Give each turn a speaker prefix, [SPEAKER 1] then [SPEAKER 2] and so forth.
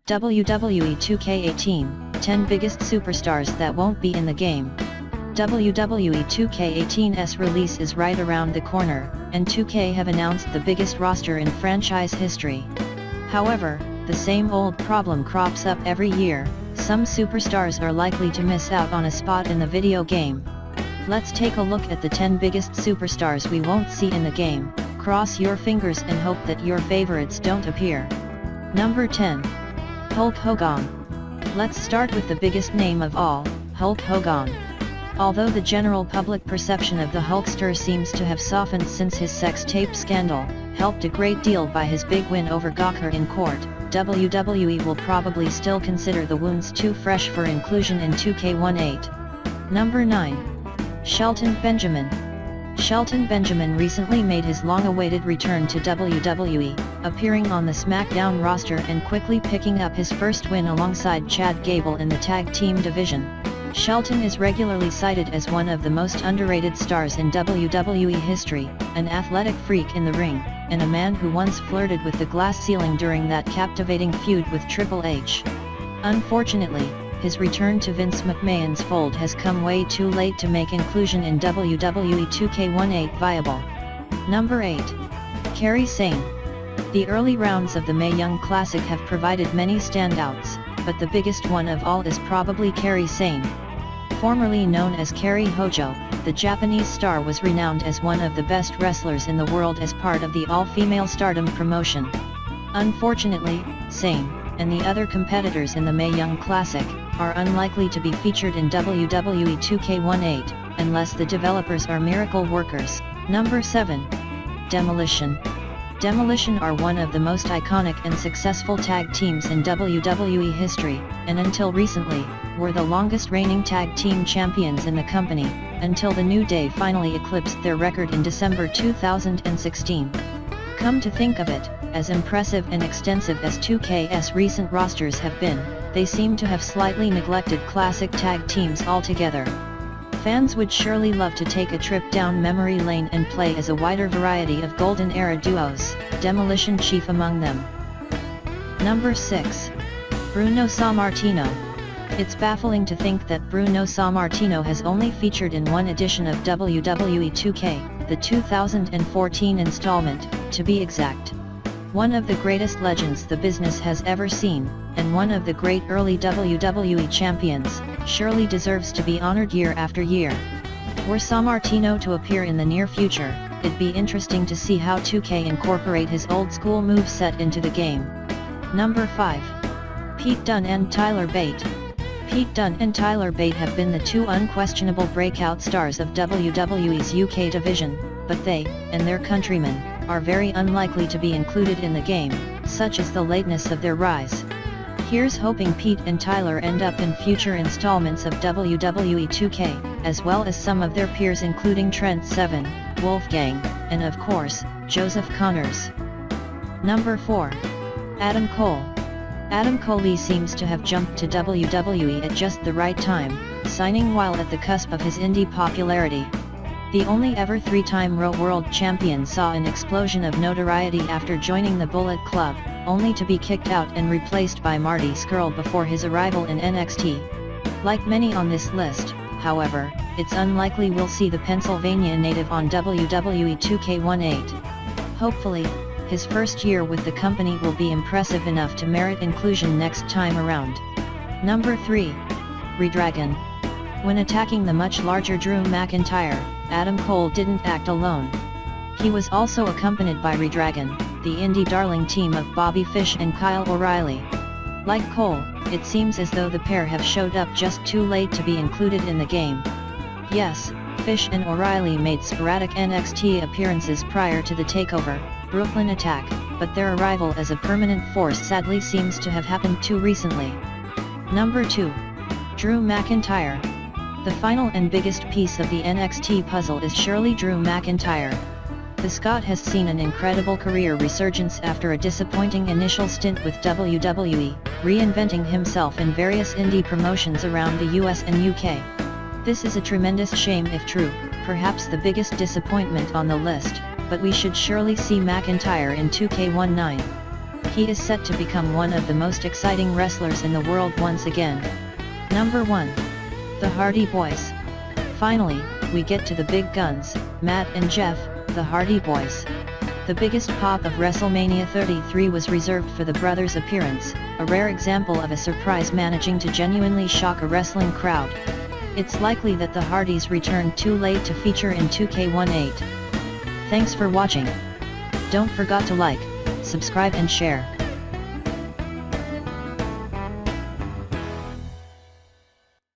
[SPEAKER 1] WWE 2K18, 10 biggest superstars that won't be in the game. WWE 2K18's release is right around the corner, and 2K have announced the biggest roster in franchise history. However, the same old problem crops up every year: some superstars are likely to miss out on a spot in the video game. Let's take a look at the 10 biggest superstars we won't see in the game. Cross your fingers and hope that your favorites don't appear. Number 10. Hulk Hogan. Let's start with the biggest name of all, Hulk Hogan. Although the general public perception of the Hulkster seems to have softened since his sex tape scandal, helped a great deal by his big win over Gawker in court, WWE will probably still consider the wounds too fresh for inclusion in 2K18. Number 9. Shelton Benjamin. Shelton Benjamin recently made his long-awaited return to WWE, appearing on the SmackDown roster and quickly picking up his first win alongside Chad Gable in the tag team division. Shelton is regularly cited as one of the most underrated stars in WWE history, an athletic freak in the ring, and a man who once flirted with the glass ceiling during that captivating feud with Triple H. Unfortunately, his return to Vince McMahon's fold has come way too late to make inclusion in WWE 2K18 viable. Number 8. Kairi Sane. The early rounds of the Mae Young Classic have provided many standouts, but the biggest one of all is probably Kairi Sane. Formerly known as Kairi Hojo, the Japanese star was renowned as one of the best wrestlers in the world as part of the all-female Stardom promotion. Unfortunately, Sane, and the other competitors in the Mae Young Classic, are unlikely to be featured in WWE 2K18, unless the developers are miracle workers. Number 7. Demolition. Demolition are one of the most iconic and successful tag teams in WWE history, and until recently, were the longest reigning tag team champions in the company, until the New Day finally eclipsed their record in December 2016. Come to think of it, as impressive and extensive as 2K's recent rosters have been, they seem to have slightly neglected classic tag teams altogether. Fans would surely love to take a trip down memory lane and play as a wider variety of golden era duos, Demolition Chief among them. Number 6. Bruno Sammartino. It's baffling to think that Bruno Sammartino has only featured in one edition of WWE 2K, the 2014 installment, to be exact. One of the greatest legends the business has ever seen, and one of the great early WWE champions, surely deserves to be honored year after year. Were Sammartino to appear in the near future, it'd be interesting to see how 2K incorporate his old-school moveset into the game. Number 5. Pete Dunne and Tyler Bate. Pete Dunne and Tyler Bate have been the two unquestionable breakout stars of WWE's UK division, but they, and their countrymen, are very unlikely to be included in the game, such as the lateness of their rise. Here's hoping Pete and Tyler end up in future installments of WWE 2K, as well as some of their peers including Trent Seven, Wolfgang, and of course, Joseph Connors. Number 4. Adam Cole. Adam Cole seems to have jumped to WWE at just the right time, signing while at the cusp of his indie popularity. The only ever three-time Raw World Champion saw an explosion of notoriety after joining the Bullet Club, only to be kicked out and replaced by Marty Scurll before his arrival in NXT. Like many on this list, however, it's unlikely we'll see the Pennsylvania native on WWE 2K18. Hopefully, his first year with the company will be impressive enough to merit inclusion next time around. Number 3. Redragon. When attacking the much larger Drew McIntyre, Adam Cole didn't act alone. He was also accompanied by Redragon, the indie darling team of Bobby Fish and Kyle O'Reilly. Like Cole, it seems as though the pair have showed up just too late to be included in the game. Yes, Fish and O'Reilly made sporadic NXT appearances prior to the takeover, Brooklyn Attack, but their arrival as a permanent force sadly seems to have happened too recently. Number 2. Drew McIntyre. The final and biggest piece of the NXT puzzle is surely Drew McIntyre. The Scot has seen an incredible career resurgence after a disappointing initial stint with WWE, reinventing himself in various indie promotions around the US and UK. This is a tremendous shame if true, perhaps the biggest disappointment on the list, but we should surely see McIntyre in 2K19. He is set to become one of the most exciting wrestlers in the world once again. Number 1. The Hardy Boys. Finally, we get to the big guns, Matt and Jeff, the Hardy Boys. The biggest pop of WrestleMania 33 was reserved for the brothers' appearance, a rare example of a surprise managing to genuinely shock a wrestling crowd. It's likely that the Hardys returned too late to feature in 2K18. Thanks for watching. Don't forget to like, subscribe and share.